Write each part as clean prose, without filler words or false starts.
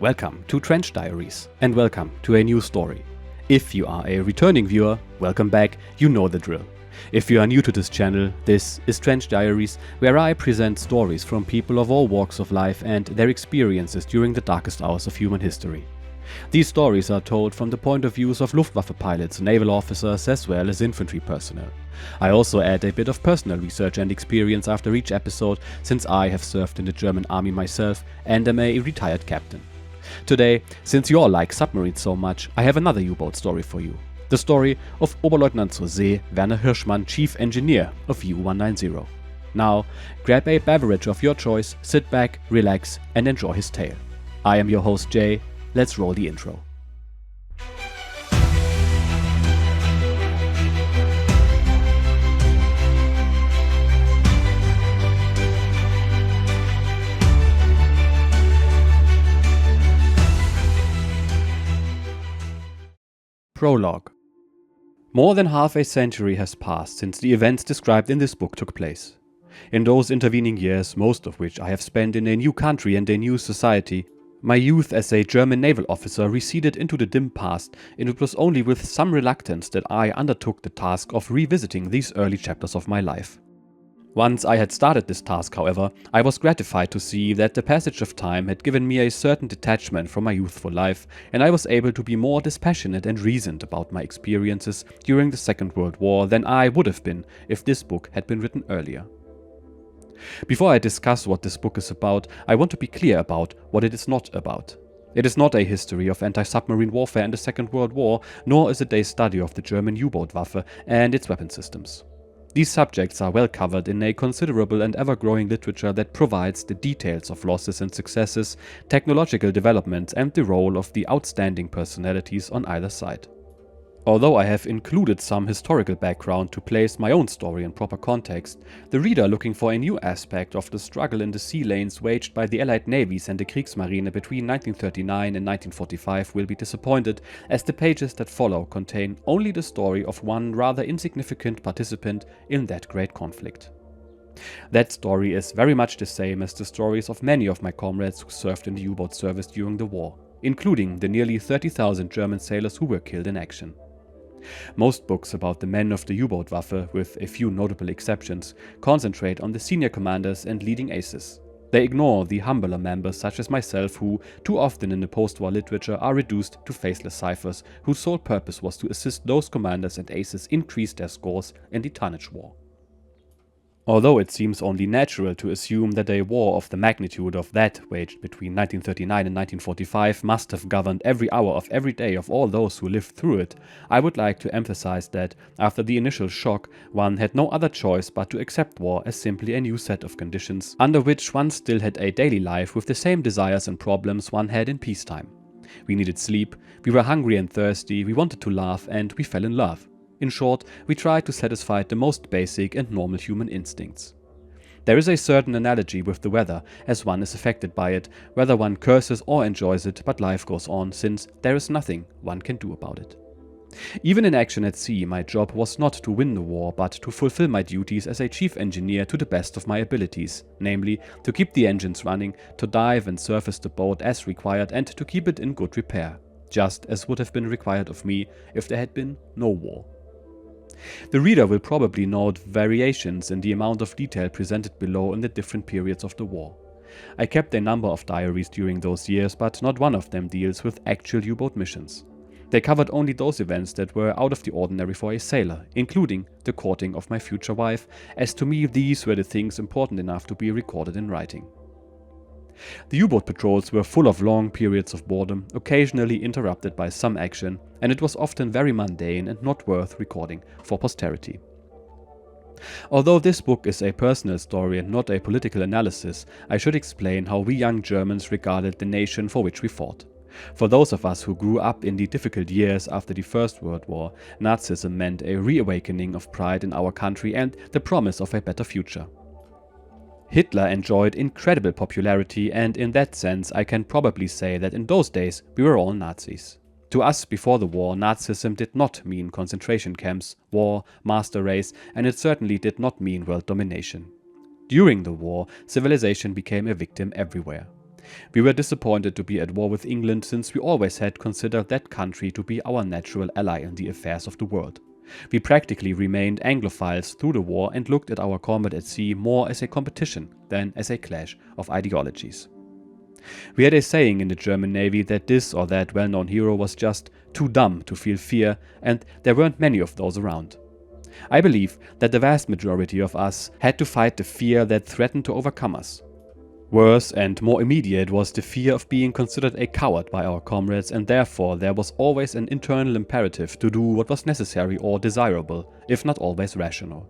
Welcome to Trench Diaries, and welcome to a new story. If you are a returning viewer, welcome back, you know the drill. If you are new to this channel, this is Trench Diaries, where I present stories from people of all walks of life and their experiences during the darkest hours of human history. These stories are told from the point of views of Luftwaffe pilots, naval officers, as well as infantry personnel. I also add a bit of personal research and experience after each episode, since I have served in the German army myself and am a retired captain. Today, since you all like submarines so much, I have another U-boat story for you. The story of Oberleutnant zur See Werner Hirschmann, Chief Engineer of U-190. Now, grab a beverage of your choice, sit back, relax, and enjoy his tale. I am your host Jay. Let's roll the intro. Prologue. More than half a century has passed since the events described in this book took place. In those intervening years, most of which I have spent in a new country and a new society, my youth as a German naval officer receded into the dim past, and it was only with some reluctance that I undertook the task of revisiting these early chapters of my life. Once I had started this task, however, I was gratified to see that the passage of time had given me a certain detachment from my youthful life, and I was able to be more dispassionate and reasoned about my experiences during the Second World War than I would have been if this book had been written earlier. Before I discuss what this book is about, I want to be clear about what it is not about. It is not a history of anti-submarine warfare in the Second World War, nor is it a study of the German U-boat Waffe and its weapon systems. These subjects are well covered in a considerable and ever-growing literature that provides the details of losses and successes, technological developments, and the role of the outstanding personalities on either side. Although I have included some historical background to place my own story in proper context, the reader looking for a new aspect of the struggle in the sea lanes waged by the Allied navies and the Kriegsmarine between 1939 and 1945 will be disappointed, as the pages that follow contain only the story of one rather insignificant participant in that great conflict. That story is very much the same as the stories of many of my comrades who served in the U-boat service during the war, including the nearly 30,000 German sailors who were killed in action. Most books about the men of the U-boat Waffe, with a few notable exceptions, concentrate on the senior commanders and leading aces. They ignore the humbler members such as myself who, too often in the post-war literature, are reduced to faceless ciphers whose sole purpose was to assist those commanders and aces increase their scores in the tonnage war. Although it seems only natural to assume that a war of the magnitude of that waged between 1939 and 1945 must have governed every hour of every day of all those who lived through it, I would like to emphasize that, after the initial shock, one had no other choice but to accept war as simply a new set of conditions, under which one still had a daily life with the same desires and problems one had in peacetime. We needed sleep, we were hungry and thirsty, we wanted to laugh, and we fell in love. In short, we tried to satisfy the most basic and normal human instincts. There is a certain analogy with the weather, as one is affected by it, whether one curses or enjoys it, but life goes on, since there is nothing one can do about it. Even in action at sea, my job was not to win the war, but to fulfill my duties as a chief engineer to the best of my abilities, namely, to keep the engines running, to dive and surface the boat as required, and to keep it in good repair, just as would have been required of me if there had been no war. The reader will probably note variations in the amount of detail presented below in the different periods of the war. I kept a number of diaries during those years, but not one of them deals with actual U-boat missions. They covered only those events that were out of the ordinary for a sailor, including the courting of my future wife, as to me these were the things important enough to be recorded in writing. The U-boat patrols were full of long periods of boredom, occasionally interrupted by some action, and it was often very mundane and not worth recording for posterity. Although this book is a personal story and not a political analysis, I should explain how we young Germans regarded the nation for which we fought. For those of us who grew up in the difficult years after the First World War, Nazism meant a reawakening of pride in our country and the promise of a better future. Hitler enjoyed incredible popularity, and in that sense I can probably say that in those days we were all Nazis. To us before the war, Nazism did not mean concentration camps, war, master race, and it certainly did not mean world domination. During the war, civilization became a victim everywhere. We were disappointed to be at war with England since we always had considered that country to be our natural ally in the affairs of the world. We practically remained Anglophiles through the war and looked at our combat at sea more as a competition than as a clash of ideologies. We had a saying in the German Navy that this or that well-known hero was just too dumb to feel fear, and there weren't many of those around. I believe that the vast majority of us had to fight the fear that threatened to overcome us. Worse and more immediate was the fear of being considered a coward by our comrades, and therefore there was always an internal imperative to do what was necessary or desirable, if not always rational.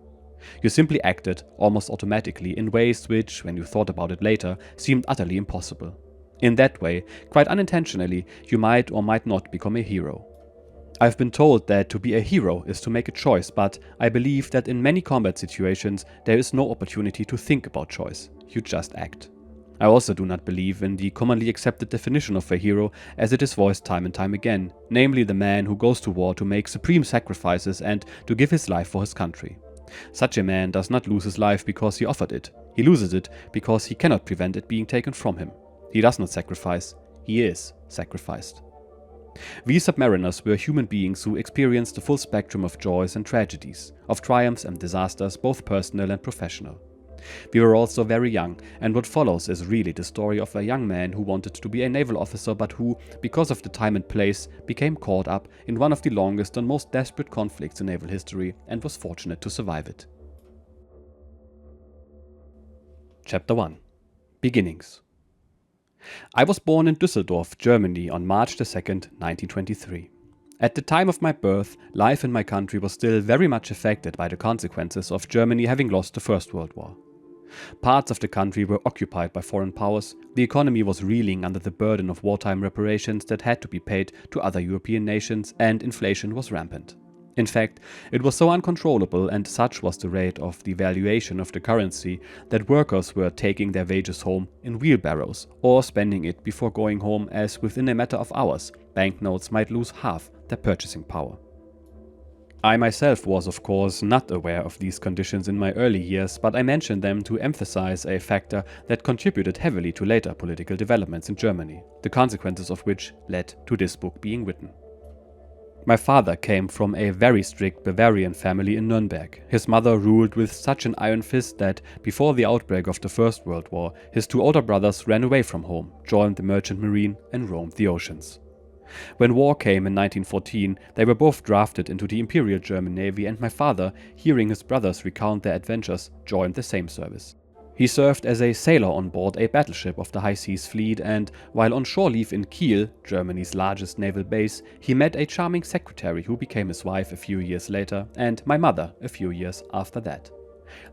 You simply acted, almost automatically, in ways which, when you thought about it later, seemed utterly impossible. In that way, quite unintentionally, you might or might not become a hero. I've been told that to be a hero is to make a choice, but I believe that in many combat situations there is no opportunity to think about choice, you just act. I also do not believe in the commonly accepted definition of a hero as it is voiced time and time again, namely the man who goes to war to make supreme sacrifices and to give his life for his country. Such a man does not lose his life because he offered it, he loses it because he cannot prevent it being taken from him. He does not sacrifice, he is sacrificed. We submariners were human beings who experienced the full spectrum of joys and tragedies, of triumphs and disasters, both personal and professional. We were also very young, and what follows is really the story of a young man who wanted to be a naval officer but who, because of the time and place, became caught up in one of the longest and most desperate conflicts in naval history and was fortunate to survive it. Chapter 1. Beginnings. I was born in Düsseldorf, Germany on March 2nd, 1923. At the time of my birth, life in my country was still very much affected by the consequences of Germany having lost the First World War. Parts of the country were occupied by foreign powers, the economy was reeling under the burden of wartime reparations that had to be paid to other European nations, and inflation was rampant. In fact, it was so uncontrollable, and such was the rate of the valuation of the currency, that workers were taking their wages home in wheelbarrows or spending it before going home, as within a matter of hours, banknotes might lose half their purchasing power. I myself was, of course, not aware of these conditions in my early years, but I mention them to emphasize a factor that contributed heavily to later political developments in Germany, the consequences of which led to this book being written. My father came from a very strict Bavarian family in Nuremberg. His mother ruled with such an iron fist that, before the outbreak of the First World War, his two older brothers ran away from home, joined the merchant marine, and roamed the oceans. When war came in 1914, they were both drafted into the Imperial German Navy, and my father, hearing his brothers recount their adventures, joined the same service. He served as a sailor on board a battleship of the High Seas Fleet, and while on shore leave in Kiel, Germany's largest naval base, he met a charming secretary who became his wife a few years later, and my mother a few years after that.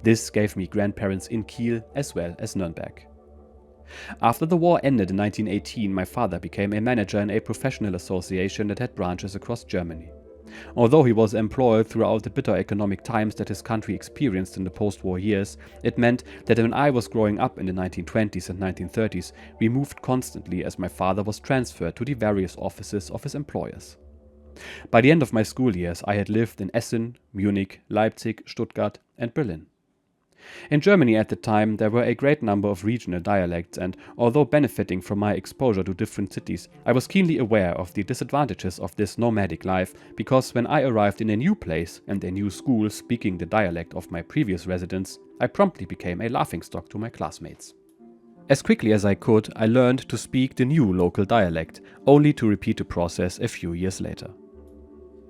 This gave me grandparents in Kiel as well as Nuremberg. After the war ended in 1918, my father became a manager in a professional association that had branches across Germany. Although he was employed throughout the bitter economic times that his country experienced in the post-war years, it meant that when I was growing up in the 1920s and 1930s, we moved constantly as my father was transferred to the various offices of his employers. By the end of my school years, I had lived in Essen, Munich, Leipzig, Stuttgart, and Berlin. In Germany at the time, there were a great number of regional dialects, and although benefiting from my exposure to different cities, I was keenly aware of the disadvantages of this nomadic life, because when I arrived in a new place and a new school speaking the dialect of my previous residence, I promptly became a laughingstock to my classmates. As quickly as I could, I learned to speak the new local dialect, only to repeat the process a few years later.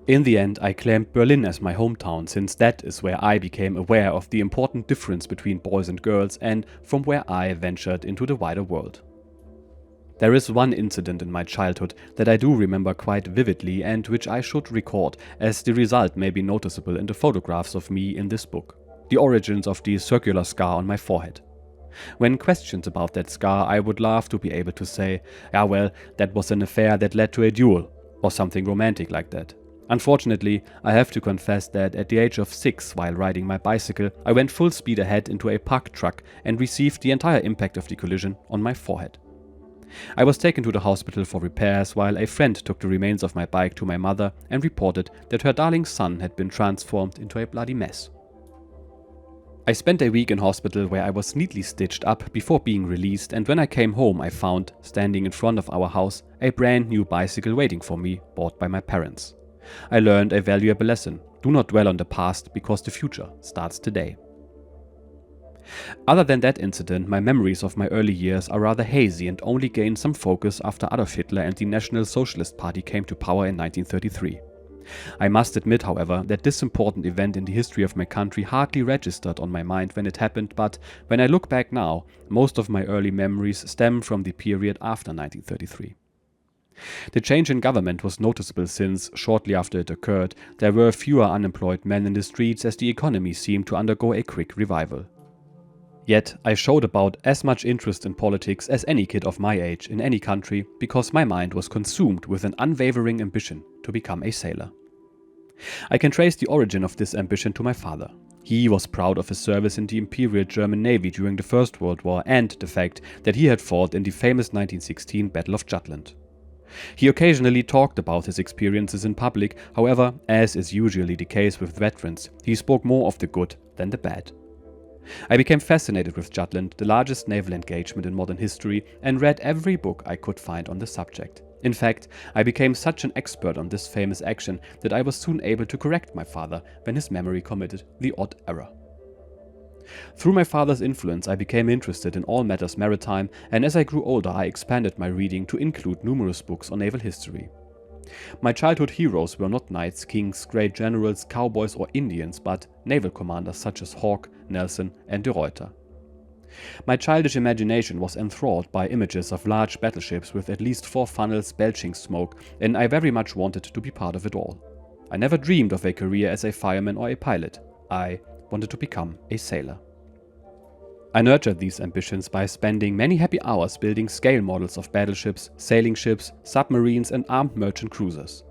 In the end, I claimed Berlin as my hometown, since that is where I became aware of the important difference between boys and girls, and from where I ventured into the wider world. There is one incident in my childhood that I do remember quite vividly, and which I should record, as the result may be noticeable in the photographs of me in this book: the origins of the circular scar on my forehead. When questioned about that scar, I would laugh to be able to say, "Yeah, well, that was an affair that led to a duel," or something romantic like that. Unfortunately, I have to confess that at the age of 6, while riding my bicycle, I went full speed ahead into a parked truck and received the entire impact of the collision on my forehead. I was taken to the hospital for repairs, while a friend took the remains of my bike to my mother and reported that her darling son had been transformed into a bloody mess. I spent a week in hospital where I was neatly stitched up before being released, and when I came home I found, standing in front of our house, a brand new bicycle waiting for me, bought by my parents. I learned a valuable lesson: do not dwell on the past because the future starts today. Other than that incident, my memories of my early years are rather hazy and only gained some focus after Adolf Hitler and the National Socialist Party came to power in 1933. I must admit, however, that this important event in the history of my country hardly registered on my mind when it happened, but when I look back now, most of my early memories stem from the period after 1933. The change in government was noticeable since, shortly after it occurred, there were fewer unemployed men in the streets as the economy seemed to undergo a quick revival. Yet, I showed about as much interest in politics as any kid of my age in any country because my mind was consumed with an unwavering ambition to become a sailor. I can trace the origin of this ambition to my father. He was proud of his service in the Imperial German Navy during the First World War and the fact that he had fought in the famous 1916 Battle of Jutland. He occasionally talked about his experiences in public, however, as is usually the case with veterans, he spoke more of the good than the bad. I became fascinated with Jutland, the largest naval engagement in modern history, and read every book I could find on the subject. In fact, I became such an expert on this famous action that I was soon able to correct my father when his memory committed the odd error. Through my father's influence, I became interested in all matters maritime, and as I grew older, I expanded my reading to include numerous books on naval history. My childhood heroes were not knights, kings, great generals, cowboys or Indians, but naval commanders such as Hawke, Nelson and de Ruyter. My childish imagination was enthralled by images of large battleships with at least 4 funnels belching smoke, and I very much wanted to be part of it all. I never dreamed of a career as a fireman or a pilot. I wanted to become a sailor. I nurtured these ambitions by spending many happy hours building scale models of battleships, sailing ships, submarines and armed merchant cruisers.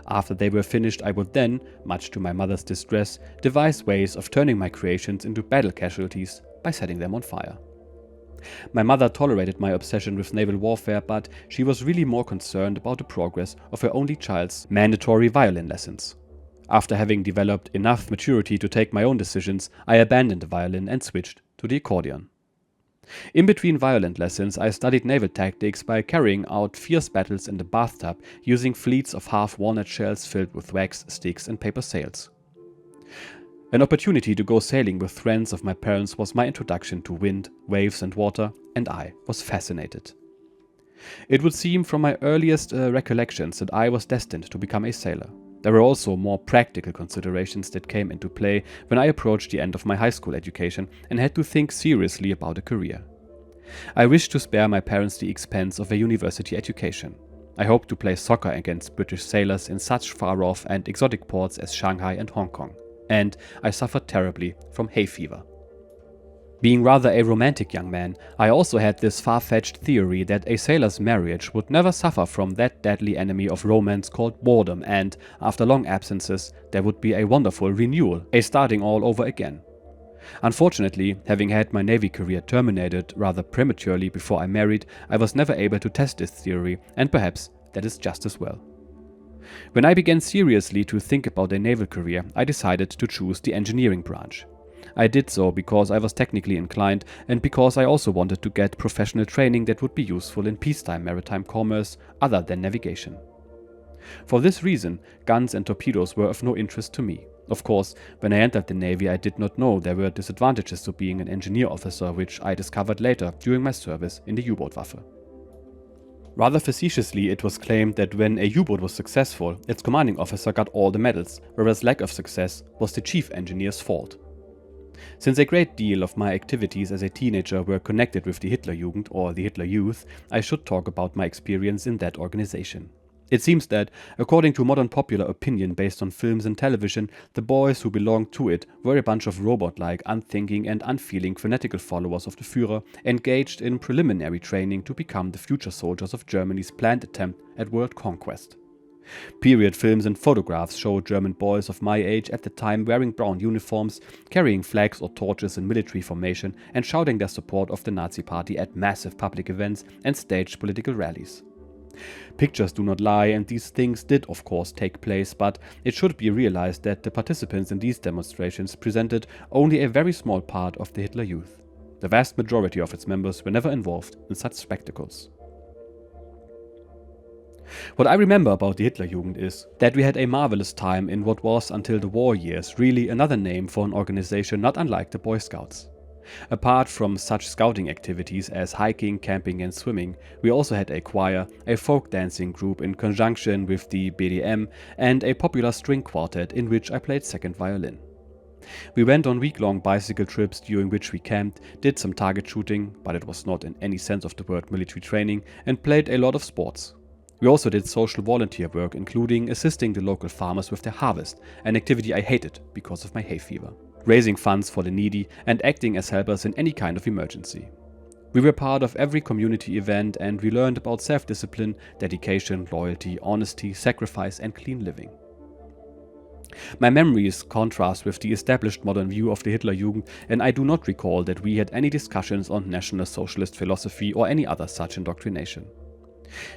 After they were finished, I would then, much to my mother's distress, devise ways of turning my creations into battle casualties by setting them on fire. My mother tolerated my obsession with naval warfare, but she was really more concerned about the progress of her only child's mandatory violin lessons. After having developed enough maturity to take my own decisions, I abandoned the violin and switched to the accordion. In between violin lessons, I studied naval tactics by carrying out fierce battles in the bathtub using fleets of half-walnut shells filled with wax, sticks and paper sails. An opportunity to go sailing with friends of my parents was my introduction to wind, waves and water, and I was fascinated. It would seem from my earliest recollections that I was destined to become a sailor. There were also more practical considerations that came into play when I approached the end of my high school education and had to think seriously about a career. I wished to spare my parents the expense of a university education. I hoped to play soccer against British sailors in such far-off and exotic ports as Shanghai and Hong Kong, and I suffered terribly from hay fever. Being rather a romantic young man, I also had this far-fetched theory that a sailor's marriage would never suffer from that deadly enemy of romance called boredom, and, after long absences, there would be a wonderful renewal, a starting all over again. Unfortunately, having had my Navy career terminated rather prematurely before I married, I was never able to test this theory, and perhaps that is just as well. When I began seriously to think about a naval career, I decided to choose the engineering branch. I did so because I was technically inclined and because I also wanted to get professional training that would be useful in peacetime maritime commerce other than navigation. For this reason, guns and torpedoes were of no interest to me. Of course, when I entered the Navy, I did not know there were disadvantages to being an engineer officer, which I discovered later during my service in the U-Boot-Waffe. Rather facetiously, it was claimed that when a U-boat was successful, its commanding officer got all the medals, whereas lack of success was the chief engineer's fault. Since a great deal of my activities as a teenager were connected with the Hitlerjugend or the Hitler Youth, I should talk about my experience in that organization. It seems that, according to modern popular opinion based on films and television, the boys who belonged to it were a bunch of robot-like, unthinking and unfeeling fanatical followers of the Führer, engaged in preliminary training to become the future soldiers of Germany's planned attempt at world conquest. Period films and photographs show German boys of my age at the time wearing brown uniforms, carrying flags or torches in military formation, and shouting their support of the Nazi Party at massive public events and staged political rallies. Pictures do not lie, and these things did of course take place, but it should be realized that the participants in these demonstrations presented only a very small part of the Hitler Youth. The vast majority of its members were never involved in such spectacles. What I remember about the Hitlerjugend is that we had a marvelous time in what was, until the war years, really another name for an organization not unlike the Boy Scouts. Apart from such scouting activities as hiking, camping and swimming, we also had a choir, a folk dancing group in conjunction with the BDM, and a popular string quartet in which I played second violin. We went on week-long bicycle trips during which we camped, did some target shooting, but it was not in any sense of the word military training, and played a lot of sports. We also did social volunteer work, including assisting the local farmers with their harvest, an activity I hated because of my hay fever, raising funds for the needy, and acting as helpers in any kind of emergency. We were part of every community event, and we learned about self-discipline, dedication, loyalty, honesty, sacrifice and clean living. My memories contrast with the established modern view of the Hitlerjugend, and I do not recall that we had any discussions on National Socialist philosophy or any other such indoctrination.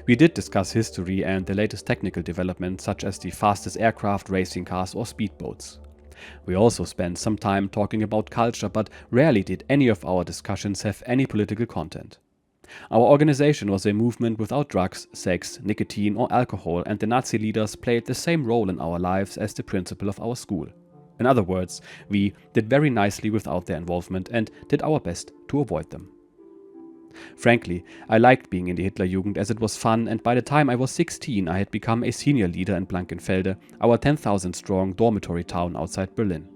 We did discuss history and the latest technical developments, such as the fastest aircraft, racing cars or speedboats. We also spent some time talking about culture, but rarely did any of our discussions have any political content. Our organization was a movement without drugs, sex, nicotine or alcohol, and the Nazi leaders played the same role in our lives as the principal of our school. In other words, we did very nicely without their involvement and did our best to avoid them. Frankly, I liked being in the Hitlerjugend as it was fun, and by the time I was 16 I had become a senior leader in Blankenfelde, our 10,000 strong dormitory town outside Berlin.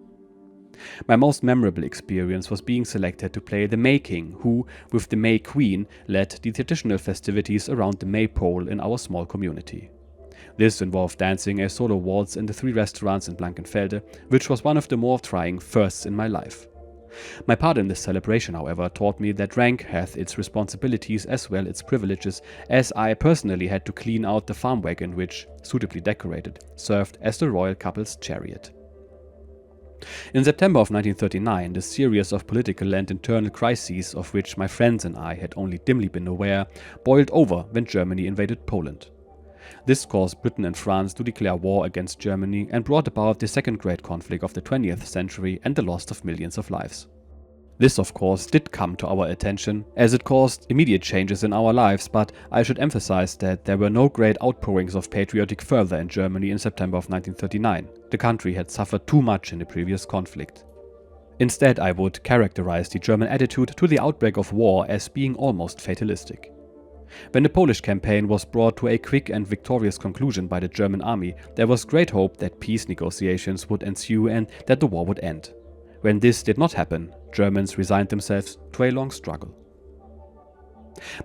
My most memorable experience was being selected to play the May King, who, with the May Queen, led the traditional festivities around the Maypole in our small community. This involved dancing a solo waltz in the 3 restaurants in Blankenfelde, which was one of the more trying firsts in my life. My part in this celebration, however, taught me that rank hath its responsibilities as well its privileges, as I personally had to clean out the farm wagon which, suitably decorated, served as the royal couple's chariot. In September of 1939, the series of political and internal crises of which my friends and I had only dimly been aware boiled over when Germany invaded Poland. This caused Britain and France to declare war against Germany and brought about the second great conflict of the 20th century and the loss of millions of lives. This, of course, did come to our attention, as it caused immediate changes in our lives, but I should emphasize that there were no great outpourings of patriotic fervor in Germany in September of 1939. The country had suffered too much in the previous conflict. Instead, I would characterize the German attitude to the outbreak of war as being almost fatalistic. When the Polish campaign was brought to a quick and victorious conclusion by the German army, there was great hope that peace negotiations would ensue and that the war would end. When this did not happen, Germans resigned themselves to a long struggle.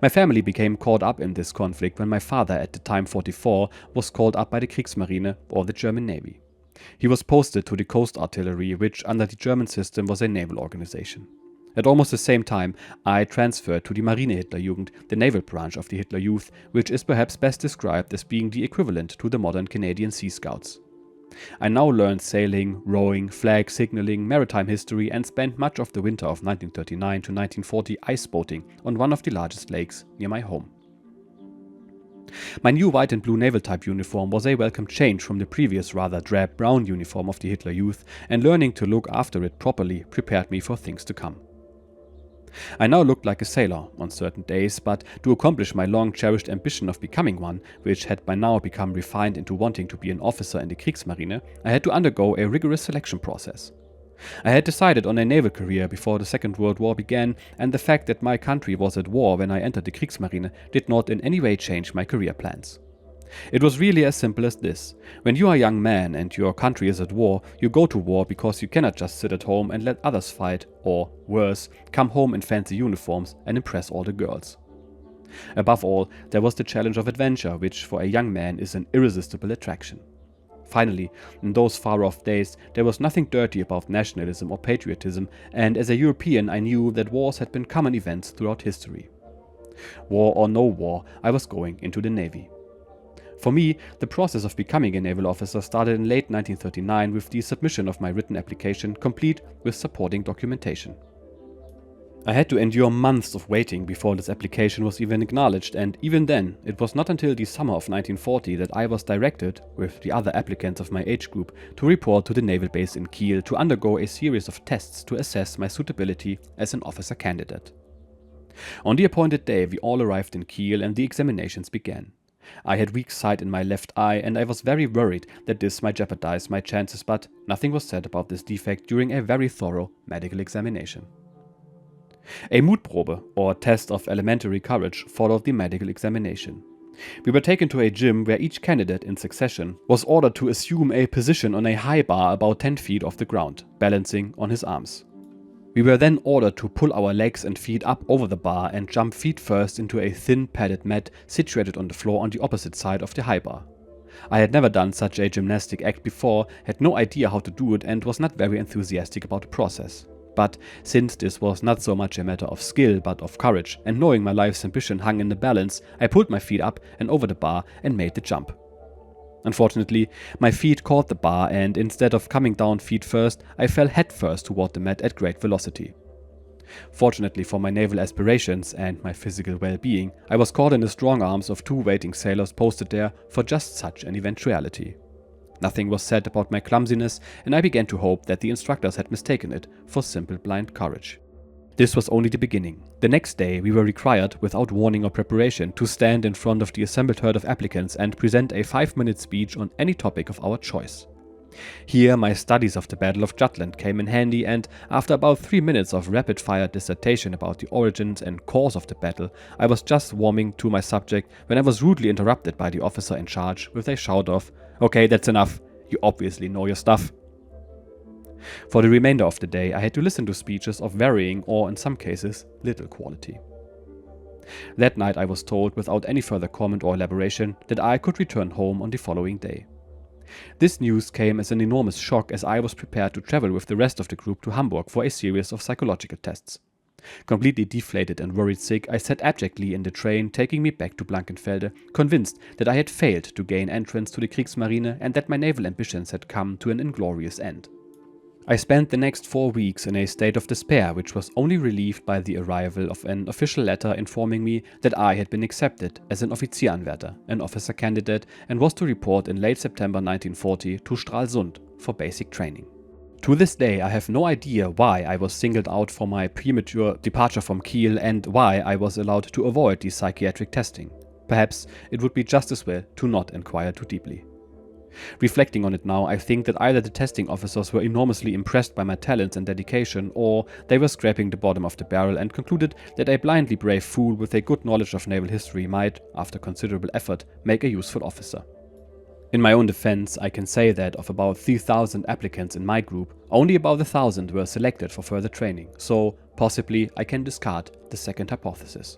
My family became caught up in this conflict when my father, at the time 44, was called up by the Kriegsmarine, or the German Navy. He was posted to the coast artillery, which under the German system was a naval organization. At almost the same time, I transferred to the Marine Hitlerjugend, the naval branch of the Hitler Youth, which is perhaps best described as being the equivalent to the modern Canadian Sea Scouts. I now learned sailing, rowing, flag signaling, maritime history, and spent much of the winter of 1939 to 1940 ice boating on one of the largest lakes near my home. My new white and blue naval type uniform was a welcome change from the previous rather drab brown uniform of the Hitler Youth, and learning to look after it properly prepared me for things to come. I now looked like a sailor on certain days, but to accomplish my long-cherished ambition of becoming one, which had by now become refined into wanting to be an officer in the Kriegsmarine, I had to undergo a rigorous selection process. I had decided on a naval career before the Second World War began, and the fact that my country was at war when I entered the Kriegsmarine did not in any way change my career plans. It was really as simple as this. When you are a young man and your country is at war, you go to war because you cannot just sit at home and let others fight, or, worse, come home in fancy uniforms and impress all the girls. Above all, there was the challenge of adventure, which for a young man is an irresistible attraction. Finally, in those far-off days, there was nothing dirty about nationalism or patriotism, and as a European I knew that wars had been common events throughout history. War or no war, I was going into the Navy. For me, the process of becoming a naval officer started in late 1939 with the submission of my written application, complete with supporting documentation. I had to endure months of waiting before this application was even acknowledged, and even then, it was not until the summer of 1940 that I was directed, with the other applicants of my age group, to report to the naval base in Kiel to undergo a series of tests to assess my suitability as an officer candidate. On the appointed day, we all arrived in Kiel and the examinations began. I had weak sight in my left eye, and I was very worried that this might jeopardize my chances, but nothing was said about this defect during a very thorough medical examination. A Mutprobe, or test of elementary courage, followed the medical examination. We were taken to a gym where each candidate in succession was ordered to assume a position on a high bar about 10 feet off the ground, balancing on his arms. We were then ordered to pull our legs and feet up over the bar and jump feet first into a thin padded mat situated on the floor on the opposite side of the high bar. I had never done such a gymnastic act before, had no idea how to do it, and was not very enthusiastic about the process. But since this was not so much a matter of skill but of courage, and knowing my life's ambition hung in the balance, I pulled my feet up and over the bar and made the jump. Unfortunately, my feet caught the bar, and instead of coming down feet first, I fell head first toward the mat at great velocity. Fortunately for my naval aspirations and my physical well-being, I was caught in the strong arms of 2 waiting sailors posted there for just such an eventuality. Nothing was said about my clumsiness, and I began to hope that the instructors had mistaken it for simple blind courage. This was only the beginning. The next day we were required, without warning or preparation, to stand in front of the assembled herd of applicants and present a 5-minute speech on any topic of our choice. Here my studies of the Battle of Jutland came in handy, and after about 3 minutes of rapid-fire dissertation about the origins and cause of the battle, I was just warming to my subject when I was rudely interrupted by the officer in charge with a shout of, "Okay, that's enough. You obviously know your stuff." For the remainder of the day, I had to listen to speeches of varying, or in some cases, little quality. That night I was told, without any further comment or elaboration, that I could return home on the following day. This news came as an enormous shock, as I was prepared to travel with the rest of the group to Hamburg for a series of psychological tests. Completely deflated and worried sick, I sat abjectly in the train taking me back to Blankenfelde, convinced that I had failed to gain entrance to the Kriegsmarine and that my naval ambitions had come to an inglorious end. I spent the next 4 weeks in a state of despair, which was only relieved by the arrival of an official letter informing me that I had been accepted as an Offizieranwärter, an officer candidate, and was to report in late September 1940 to Stralsund for basic training. To this day, I have no idea why I was singled out for my premature departure from Kiel and why I was allowed to avoid the psychiatric testing. Perhaps it would be just as well to not inquire too deeply. Reflecting on it now, I think that either the testing officers were enormously impressed by my talents and dedication, or they were scraping the bottom of the barrel and concluded that a blindly brave fool with a good knowledge of naval history might, after considerable effort, make a useful officer. In my own defense, I can say that of about 3,000 applicants in my group, only about 1,000 were selected for further training, so possibly I can discard the second hypothesis.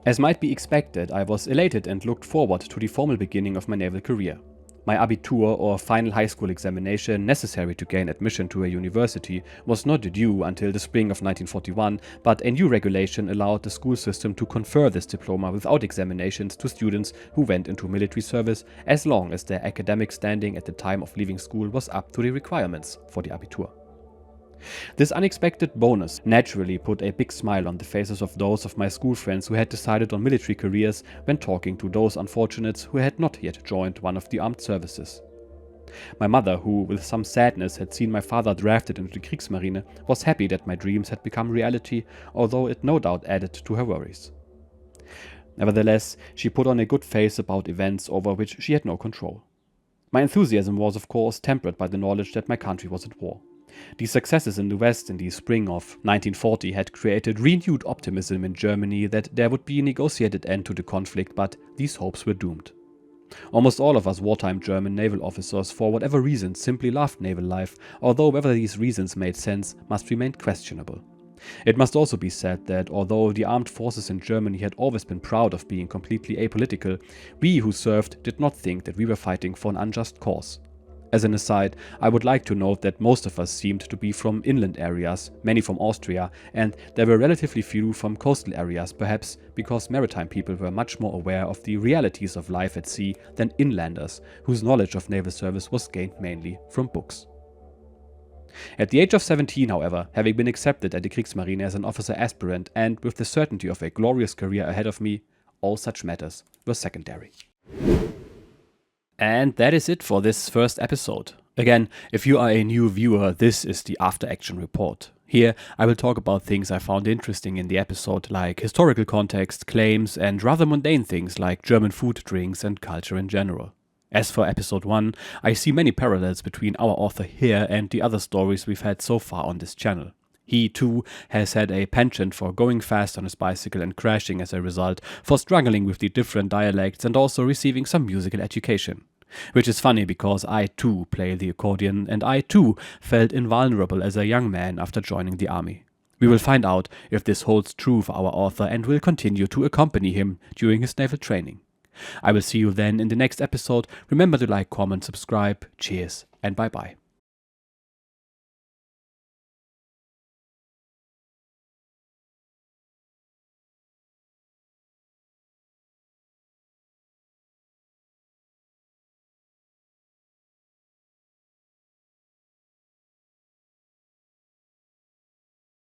As might be expected, I was elated and looked forward to the formal beginning of my naval career. My Abitur, or final high school examination necessary to gain admission to a university, was not due until the spring of 1941, but a new regulation allowed the school system to confer this diploma without examinations to students who went into military service, as long as their academic standing at the time of leaving school was up to the requirements for the Abitur. This unexpected bonus naturally put a big smile on the faces of those of my school friends who had decided on military careers when talking to those unfortunates who had not yet joined one of the armed services. My mother, who with some sadness had seen my father drafted into the Kriegsmarine, was happy that my dreams had become reality, although it no doubt added to her worries. Nevertheless, she put on a good face about events over which she had no control. My enthusiasm was, of course, tempered by the knowledge that my country was at war. The successes in the West in the spring of 1940 had created renewed optimism in Germany that there would be a negotiated end to the conflict, but these hopes were doomed. Almost all of us wartime German naval officers, for whatever reason, simply loved naval life, although whether these reasons made sense must remain questionable. It must also be said that although the armed forces in Germany had always been proud of being completely apolitical, we who served did not think that we were fighting for an unjust cause. As an aside, I would like to note that most of us seemed to be from inland areas, many from Austria, and there were relatively few from coastal areas, perhaps because maritime people were much more aware of the realities of life at sea than inlanders, whose knowledge of naval service was gained mainly from books. At the age of 17, however, having been accepted at the Kriegsmarine as an officer aspirant and with the certainty of a glorious career ahead of me, all such matters were secondary. And that is it for this first episode. Again, if you are a new viewer, this is the After Action Report. Here, I will talk about things I found interesting in the episode, like historical context, claims, and rather mundane things like German food, drinks, and culture in general. As for episode 1, I see many parallels between our author here and the other stories we've had so far on this channel. He, too, has had a penchant for going fast on his bicycle and crashing as a result, for struggling with the different dialects and also receiving some musical education. Which is funny because I too play the accordion and I too felt invulnerable as a young man after joining the army. We will find out if this holds true for our author and will continue to accompany him during his naval training. I will see you then in the next episode. Remember to like, comment, subscribe. Cheers and bye bye.